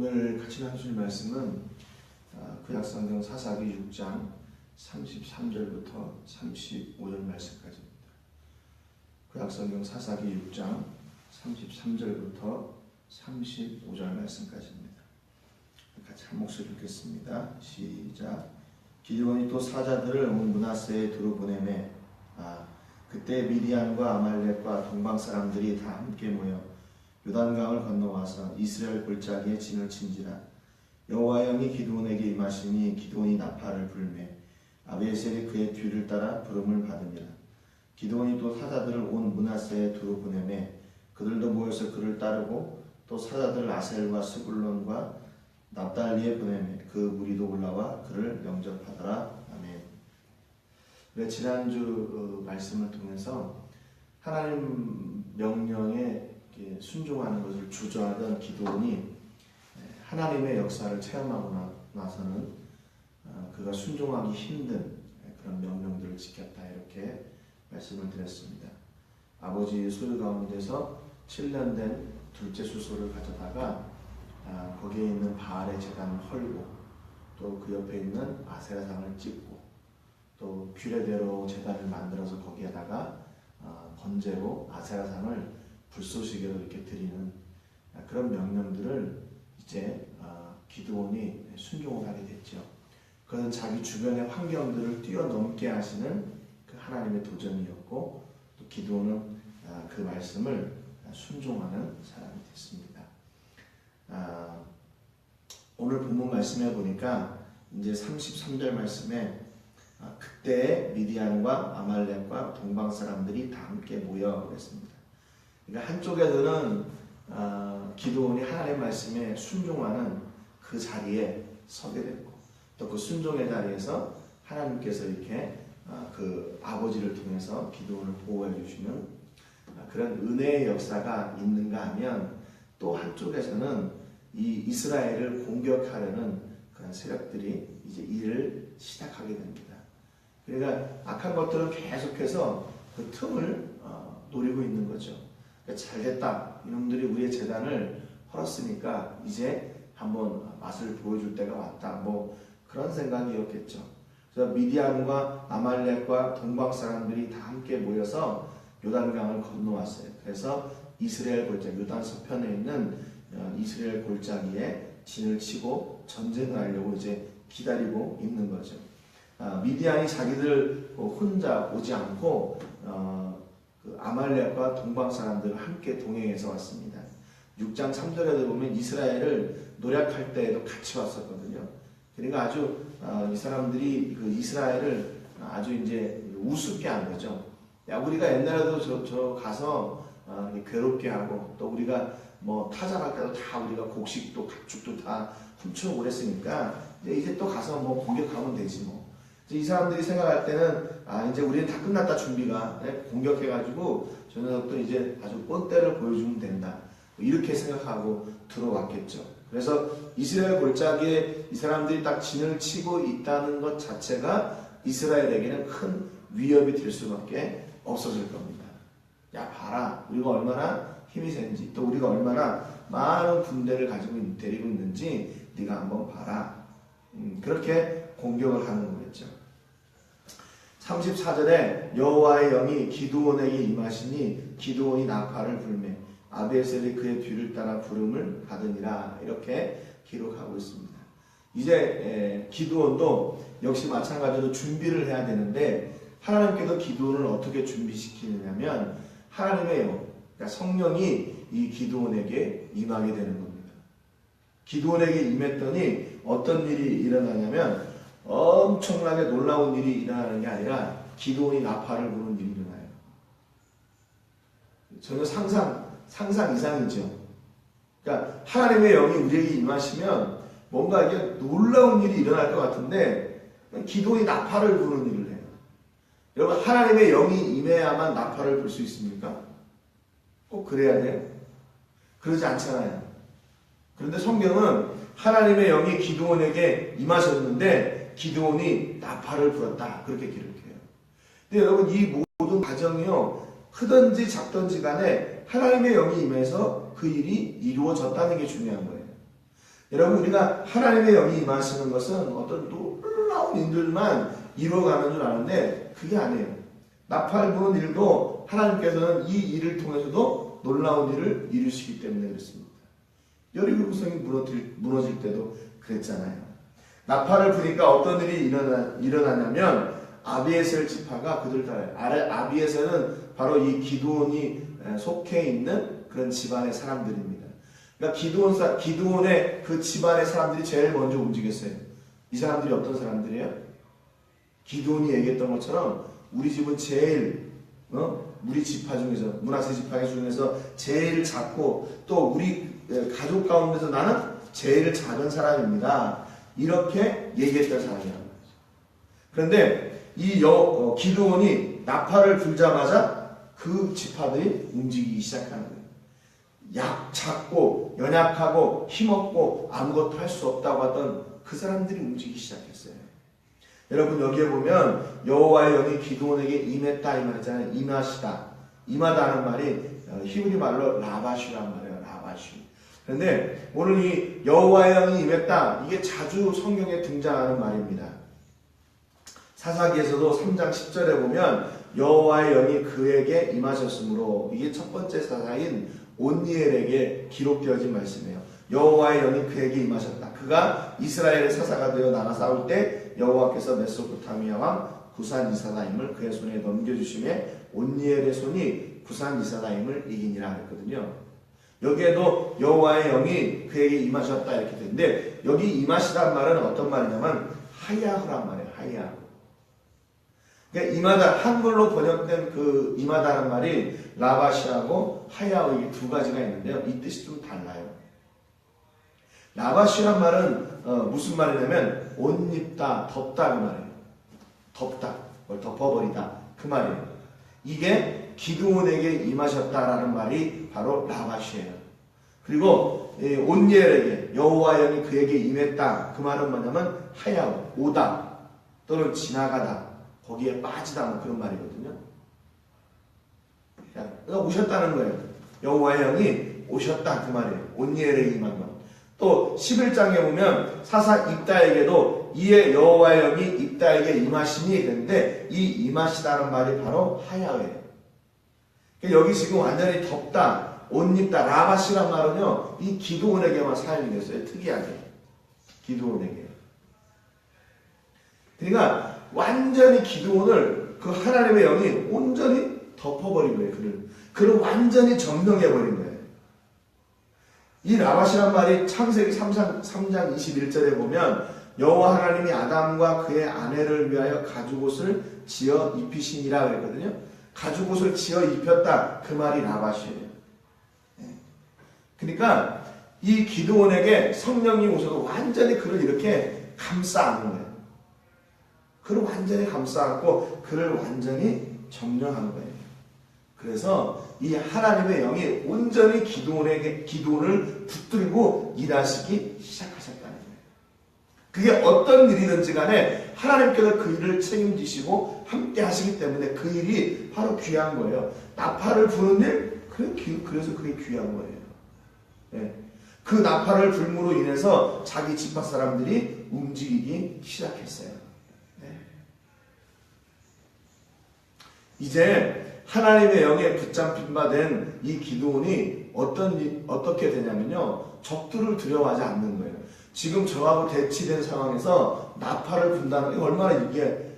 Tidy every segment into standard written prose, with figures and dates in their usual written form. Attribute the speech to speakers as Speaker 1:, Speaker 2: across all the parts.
Speaker 1: 오늘 같이 나누실 말씀은 구약성경 사사기 6장 33절부터 35절 말씀까지입니다. 구약성경 사사기 6장 33절부터 35절 말씀까지입니다. 같이 한 목소리 읽겠습니다. 시작. 기드온이 또 사자들을 온 므낫세에 두루 보내매 그때 미디안과 아말렉과 동방 사람들이 다 함께 모여 요단강을 건너와서 이스라엘 골짜기에 진을 친지라. 여호와의 영이 기드온에게 임하시니 기드온이 나팔을 불매 아비에셀이 그의 뒤를 따라 부름을 받으니라. 기드온이 또 사자들을 온 므낫세에 두루 보내매 그들도 모여서 그를 따르고 또 사자들을 아셀과 스불론과 납달리에 보내매 그 무리도 올라와 그를 영접하더라. 아멘. 지난주 말씀을 통해서 하나님 명령에 순종하는 것을 주저하던 기드온이 하나님의 역사를 체험하고 나서는 그가 순종하기 힘든 그런 명령들을 지켰다, 이렇게 말씀을 드렸습니다. 아버지 소유 가운데서 7년 된 둘째 수소를 가져다가 거기에 있는 바알의 제단을 헐고 또 그 옆에 있는 아세라상을 찍고 또 규례대로 제단을 만들어서 거기에다가 번제로 아세라상을 불쏘시개로 이렇게 드리는 그런 명령들을 이제 기드온이 순종을 하게 됐죠. 그것은 자기 주변의 환경들을 뛰어넘게 하시는 그 하나님의 도전이었고, 또 기드온은 그 말씀을 순종하는 사람이 됐습니다. 오늘 본문 말씀에 보니까 이제 33절 말씀에 그때 미디안과 아말렉과 동방 사람들이 다 함께 모여 그랬습니다. 그러니까 한쪽에서는 기드온이 하나님의 말씀에 순종하는 그 자리에 서게 됐고, 또 그 순종의 자리에서 하나님께서 이렇게 그 아버지를 통해서 기드온을 보호해 주시는 그런 은혜의 역사가 있는가 하면, 또 한쪽에서는 이 이스라엘을 공격하려는 그런 세력들이 이제 일을 시작하게 됩니다. 그러니까 악한 것들은 계속해서 그 틈을 노리고 있는 거죠. 잘됐다, 이놈들이 우리의 재단을 헐었으니까 이제 한번 맛을 보여줄 때가 왔다, 뭐 그런 생각이었겠죠. 그래서 미디안과 아말렉과 동방 사람들이 다 함께 모여서 요단강을 건너왔어요. 그래서 이스라엘 골짜기, 요단 서편에 있는 이스라엘 골짜기에 진을 치고 전쟁을 하려고 이제 기다리고 있는 거죠. 미디안이 자기들 혼자 오지 않고 아말렉과 동방 사람들을 함께 동행해서 왔습니다. 6장 3절에도 보면 이스라엘을 노략할 때에도 같이 왔었거든요. 그러니까 아주 이 사람들이 그 이스라엘을 아주 이제 우습게 한 거죠. 야, 우리가 옛날에도 저 가서 괴롭게 하고, 또 우리가 뭐 타작할 때도 다 우리가 곡식도 가축도 다 훔쳐오고 그랬으니까 이제 또 가서 뭐 공격하면 되지 뭐. 이 사람들이 생각할 때는 이제 우리는 다 끝났다, 준비가. 공격해가지고 저 녀석들 이제 아주 뻔때를 보여주면 된다, 이렇게 생각하고 들어왔겠죠. 그래서 이스라엘 골짜기에 이 사람들이 딱 진을 치고 있다는 것 자체가 이스라엘에게는 큰 위협이 될 수밖에 없어질 겁니다. 야, 봐라, 우리가 얼마나 힘이 센지, 또 우리가 얼마나 많은 군대를 가지고 데리고 있는지 네가 한번 봐라. 그렇게 공격을 하는 거겠죠. 34절에 여호와의 영이 기드온에게 임하시니 기드온이 나팔을 불매 아비에셀이 그의 뒤를 따라 부름을 받으니라, 이렇게 기록하고 있습니다. 이제 기드온도 역시 마찬가지로 준비를 해야 되는데, 하나님께서 기드온을 어떻게 준비시키느냐면 하나님의 영, 그러니까 성령이 이 기드온에게 임하게 되는 겁니다. 기드온에게 임했더니 어떤 일이 일어나냐면 엄청나게 놀라운 일이 일어나는 게 아니라 기드온이 나팔을 부는 일이 일어나요. 전혀 상상 이상이죠. 그러니까 하나님의 영이 우리에게 임하시면 뭔가 이게 놀라운 일이 일어날 것 같은데 기드온이 나팔을 부는 일을 해요. 여러분, 하나님의 영이 임해야만 나팔을 불 수 있습니까? 꼭 그래야 돼요? 그러지 않잖아요. 그런데 성경은 하나님의 영이 기드온에게 임하셨는데 기드온이 나팔을 불었다, 그렇게 기록해요. 근데 여러분, 이 모든 과정이요, 크든지 작든지 간에 하나님의 영이 임해서 그 일이 이루어졌다는 게 중요한 거예요. 여러분, 우리가 하나님의 영이 임하시는 것은 어떤 놀라운 일들만 이루어가는 줄 아는데 그게 아니에요. 나팔 부는 일도 하나님께서는 이 일을 통해서도 놀라운 일을 이루시기 때문에 그렇습니다. 여리고 구성이 무너질 때도 그랬잖아요. 나팔을 부니까 어떤 일이 일어나냐면 아비에셀 지파가 그들 따라요. 아비에셀은 바로 이 기드온이 속해 있는 그런 집안의 사람들입니다. 그러니까 기드온의 그 집안의 사람들이 제일 먼저 움직였어요. 이 사람들이 어떤 사람들이에요? 기드온이 얘기했던 것처럼 우리 집은 제일 우리 지파 중에서 므낫세 지파 중에서 제일 작고 또 우리 가족 가운데서 나는 제일 작은 사람입니다. 이렇게 얘기했던 사람이라는 거죠. 그런데 이 기드온이 나팔을 불자마자 그 지파들이 움직이기 시작하는 거예요. 작고 연약하고 힘없고 아무것도 할 수 없다고 하던 그 사람들이 움직이기 시작했어요. 여러분, 여기에 보면 여호와의 영이 기드온에게 임했다 이 말이잖아요. 임하시다. 임하다는 말이 히브리 말로 라바슈란 말이에요. 라바슈. 그런데 오늘 이 여호와의 영이 임했다, 이게 자주 성경에 등장하는 말입니다. 사사기에서도 3장 10절에 보면 여호와의 영이 그에게 임하셨으므로, 이게 첫 번째 사사인 온니엘에게 기록되어진 말씀이에요. 여호와의 영이 그에게 임하셨다. 그가 이스라엘의 사사가 되어 나가 싸울 때 여호와께서 메소포타미아 왕 구산 이사다임을 그의 손에 넘겨주심에 온니엘의 손이 구산 이사다임을 이기니라 했거든요. 여기에도 여호와의 영이 그에게 임하셨다 이렇게 되는데, 여기 임하시다는 말은 어떤 말이냐면 하야흐란 말이에요. 하야흐. 그러니까 임하다, 한글로 번역된 그 임하다는 말이 라바시하고 하야흐, 이게 두 가지가 있는데요. 이 뜻이 좀 달라요. 라바시란 말은 무슨 말이냐면 옷 입다, 덮다 그 말이에요. 덮다, 뭘 덮어버리다 그 말이에요. 이게 기드온에게 임하셨다라는 말이 바로 라바시예요. 그리고 온니엘에게 여호와의 영이 그에게 임했다, 그 말은 뭐냐면 하야흐, 오다 또는 지나가다, 거기에 빠지다, 뭐 그런 말이거든요. 그러니까 오셨다는 거예요. 여호와의 영이 오셨다 그 말이에요. 온니엘에게 임한 것. 또 11장에 보면 사사 입다에게도 이에 여호와의 영이 입다에게 임하시니 그런데 이 임하시다는 말이 바로 하야흐예요. 그러니까 여기 지금 완전히 덮다, 옷 입다, 라바시란 말은요, 이 기드온에게만 사용이 됐어요. 특이하게. 기드온에게. 그러니까 완전히 기드온을 그 하나님의 영이 온전히 덮어버린 거예요. 그를 완전히 점령해버린 거예요. 이 라바시란 말이 창세기 3장 21절에 보면 여호와 하나님이 아담과 그의 아내를 위하여 가죽옷을 지어 입히시니라 그랬거든요. 가죽옷을 지어 입혔다, 그 말이 라바시예요. 그러니까 이 기드온에게 성령이 오셔서 완전히 그를 이렇게 감싸 안은 거예요. 그를 완전히 감싸 안고 그를 완전히 점령한 거예요. 그래서 이 하나님의 영이 온전히 기드온을 붙들고 일하시기 시작하셨다는 거예요. 그게 어떤 일이든지 간에 하나님께서 그 일을 책임지시고 함께 하시기 때문에 그 일이 바로 귀한 거예요. 나팔을 부는 일, 그래서 그게 귀한 거예요. 네. 그 나팔을 불므로 인해서 자기 지파 사람들이 움직이기 시작했어요. 네. 이제 하나님의 영에 붙잡힌 바 된 이 기드온이 어떻게 되냐면요, 적들을 두려워하지 않는 거예요. 지금 저하고 대치된 상황에서 나팔을 분다는 게 얼마나 이게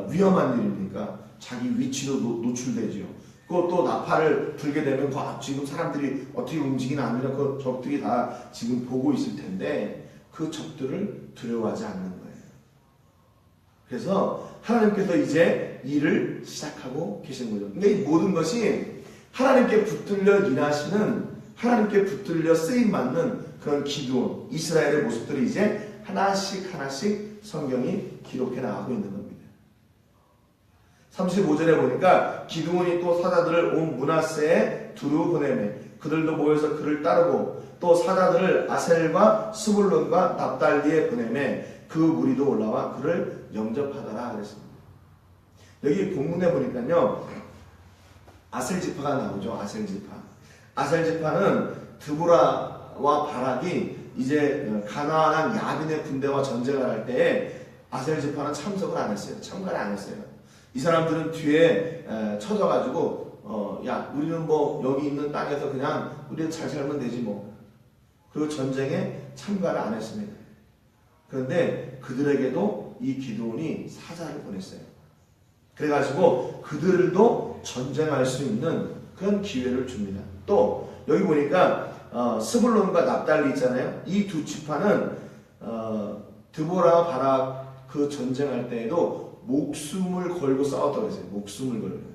Speaker 1: 위험한 일입니까? 자기 위치도 노출되죠. 또 나팔을 불게 되면 지금 사람들이 어떻게 움직이나 하면 그 적들이 다 지금 보고 있을 텐데 그 적들을 두려워하지 않는 거예요. 그래서 하나님께서 이제 일을 시작하고 계신 거죠. 근데 이 모든 것이 하나님께 붙들려 일하시는, 하나님께 붙들려 쓰임받는 그런 기드온, 이스라엘의 모습들이 이제 하나씩 성경이 기록해 나가고 있는 겁니다. 35절에 보니까 기드온이 또 사자들을 온 므낫세에 두루 보내매 그들도 모여서 그를 따르고 또 사자들을 아셀과 스불론과 납달리에 보내매 그 무리도 올라와 그를 영접하더라 그랬습니다. 여기 본문에 보니까요, 아셀지파가 나오죠. 아셀지파는 드보라와 바락이 이제 가나안 야빈의 군대와 전쟁을 할 때에 아셀 지파는 참석을 안 했어요. 참가를 안 했어요. 이 사람들은 뒤에 쳐져가지고 야 우리는 뭐 여기 있는 땅에서 그냥 우리는 잘 살면 되지 뭐. 그리고 전쟁에 참가를 안 했습니다. 그런데 그들에게도 이 기드온이 사자를 보냈어요. 그래가지고 그들도 전쟁할 수 있는 그런 기회를 줍니다. 또 여기 보니까 스불론과 납달리 있잖아요. 이 두 지파는 드보라와 바락 그 전쟁할 때에도 목숨을 걸고 싸웠다고 했어요. 목숨을 걸고.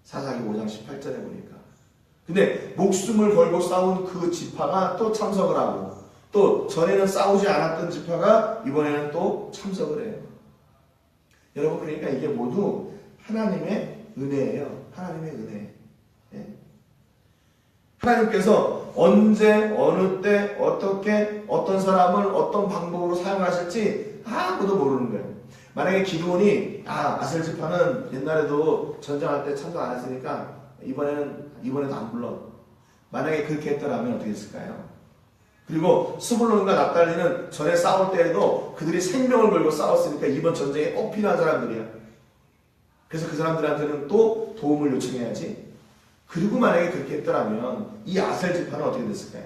Speaker 1: 사사기 5장 18절에 보니까. 근데 목숨을 걸고 싸운 그 지파가 또 참석을 하고 또 전에는 싸우지 않았던 지파가 이번에는 또 참석을 해요. 여러분 그러니까 이게 모두 하나님의 은혜예요. 하나님의 은혜. 예? 하나님께서 언제 어느 때 어떻게 어떤 사람을 어떤 방법으로 사용하실지 아무도 모르는 거예요. 만약에 기드온이 아셀 지파는 옛날에도 전쟁할 때 참석 안 했으니까 이번에도 안 불러. 만약에 그렇게 했더라면 어떻게 했을까요? 그리고 스불론과 납달리는 전에 싸울 때에도 그들이 생명을 걸고 싸웠으니까 이번 전쟁에 꼭 필요한 사람들이야. 그래서 그 사람들한테는 또 도움을 요청해야지. 그리고 만약에 그렇게 했더라면 이 아셀 지파는 어떻게 됐을까요?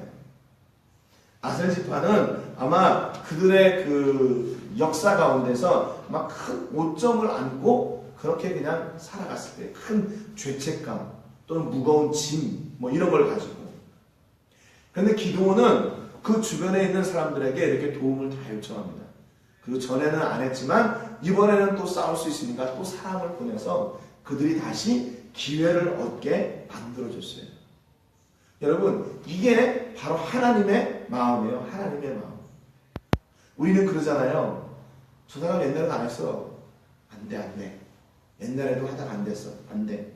Speaker 1: 아셀 지파는 아마 그들의 그 역사 가운데서 아마 큰 오점을 안고 그렇게 그냥 살아갔을 때 큰 죄책감 또는 무거운 짐 뭐 이런 걸 가지고. 그런데 기드온은 그 주변에 있는 사람들에게 이렇게 도움을 다 요청합니다. 그리고 전에는 안 했지만 이번에는 또 싸울 수 있으니까 또 사람을 보내서 그들이 다시 기회를 얻게 만들어줬어요. 여러분 이게 바로 하나님의 마음이에요. 하나님의 마음. 우리는 그러잖아요. 저 사람 옛날에도 안 했어. 안 돼. 옛날에도 하다가 안 됐어. 안 돼.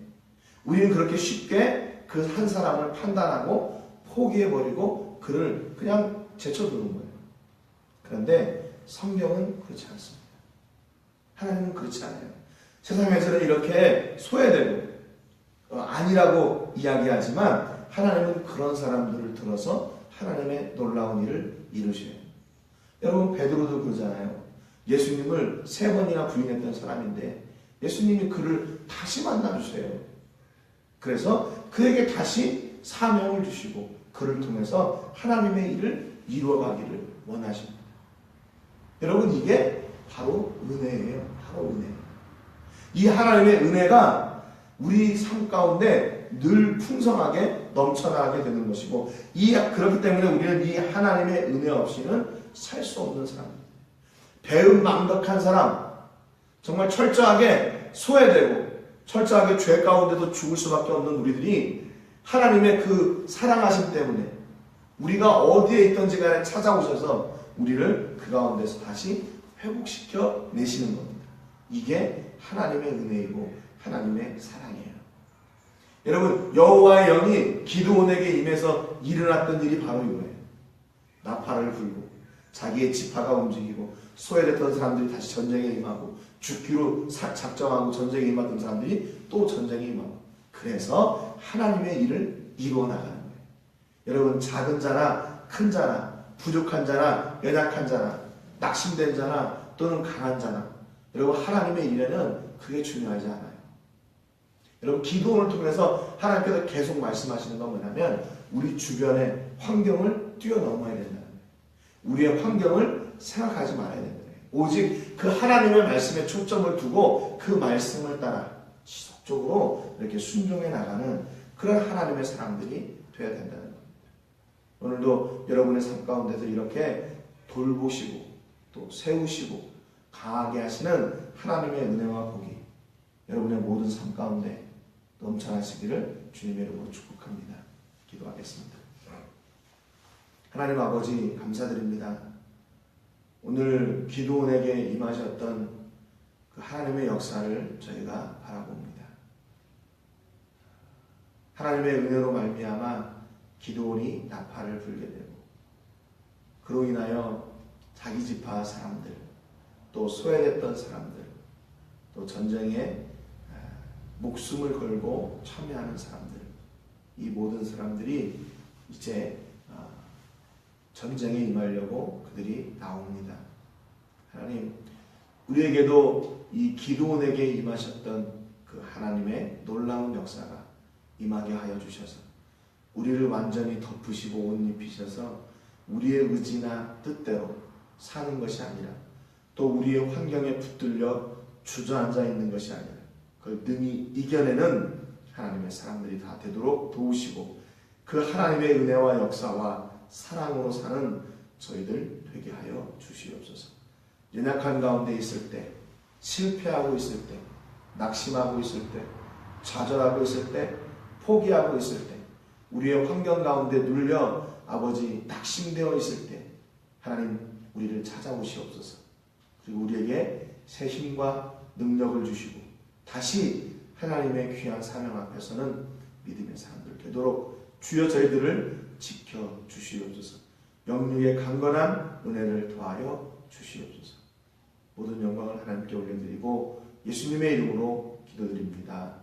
Speaker 1: 우리는 그렇게 쉽게 그 한 사람을 판단하고 포기해버리고 그를 그냥 제쳐두는 거예요. 그런데 성경은 그렇지 않습니다. 하나님은 그렇지 않아요. 세상에서는 이렇게 소외되고 아니라고 이야기하지만 하나님은 그런 사람들을 들어서 하나님의 놀라운 일을 이루셔요. 여러분 베드로도 그러잖아요. 예수님을 3번이나 부인했던 사람인데 예수님이 그를 다시 만나주세요. 그래서 그에게 다시 사명을 주시고 그를 통해서 하나님의 일을 이루어가기를 원하십니다. 여러분 이게 바로 은혜예요. 바로 은혜. 이 하나님의 은혜가 우리 삶 가운데 늘 풍성하게 넘쳐나게 되는 것이고 그렇기 때문에 우리는 이 하나님의 은혜 없이는 살 수 없는 사람입니다. 배은망덕한 사람, 정말 철저하게 소외되고 철저하게 죄 가운데도 죽을 수밖에 없는 우리들이 하나님의 그 사랑하심 때문에 우리가 어디에 있든지 간에 찾아오셔서 우리를 그 가운데서 다시 회복시켜 내시는 겁니다. 이게 하나님의 은혜이고 하나님의 사랑이에요. 여러분 여호와의 영이 기드온에게 임해서 일어났던 일이 바로 이거예요. 나팔을 불고 자기의 지파가 움직이고 소외됐던 사람들이 다시 전쟁에 임하고 죽기로 작정하고 전쟁에 임하던 사람들이 또 전쟁에 임하고 그래서 하나님의 일을 이루어 나가는 거예요. 여러분 작은 자나 큰 자나 부족한 자나 연약한 자나 낙심된 자나 또는 강한 자나 여러분 하나님의 일에는 그게 중요하지 않아요. 여러분 기도를 통해서 하나님께서 계속 말씀하시는 건 뭐냐면 우리 주변의 환경을 뛰어넘어야 된다는 거예요. 우리의 환경을 생각하지 말아야 된다는 거예요. 오직 그 하나님의 말씀에 초점을 두고 그 말씀을 따라 지속적으로 이렇게 순종해 나가는 그런 하나님의 사람들이 되어야 된다는 겁니다. 오늘도 여러분의 삶 가운데서 이렇게 돌보시고 또 세우시고 강하게 하시는 하나님의 은혜와 복이 여러분의 모든 삶 가운데 넘쳐나시기를 주님의 이름으로 축복합니다. 기도하겠습니다. 하나님 아버지 감사드립니다. 오늘 기드온에게 임하셨던 그 하나님의 역사를 저희가 바라봅니다. 하나님의 은혜로 말미암아 기드온이 나팔을 불게 되고 그로 인하여 자기 지파 사람들 또 소외됐던 사람들 또 전쟁에 목숨을 걸고 참여하는 사람들 이 모든 사람들이 이제 전쟁에 임하려고 그들이 나옵니다. 하나님, 우리에게도 이 기드온에게 임하셨던 그 하나님의 놀라운 역사가 임하게 하여 주셔서 우리를 완전히 덮으시고 옷 입히셔서 우리의 의지나 뜻대로 사는 것이 아니라 또 우리의 환경에 붙들려 주저앉아 있는 것이 아니라 그걸 능히 이겨내는 하나님의 사람들이 다 되도록 도우시고 그 하나님의 은혜와 역사와 사랑으로 사는 저희들 되게 하여 주시옵소서. 연약한 가운데 있을 때, 실패하고 있을 때, 낙심하고 있을 때, 좌절하고 있을 때, 포기하고 있을 때, 우리의 환경 가운데 눌려 아버지 낙심되어 있을 때 하나님 우리를 찾아오시옵소서. 그리고 우리에게 새 힘과 능력을 주시고 다시 하나님의 귀한 사명 앞에서는 믿음의 사람들 되도록 주여 저희들을 지켜주시옵소서. 영육의 강건한 은혜를 더하여 주시옵소서. 모든 영광을 하나님께 올려드리고 예수님의 이름으로 기도드립니다.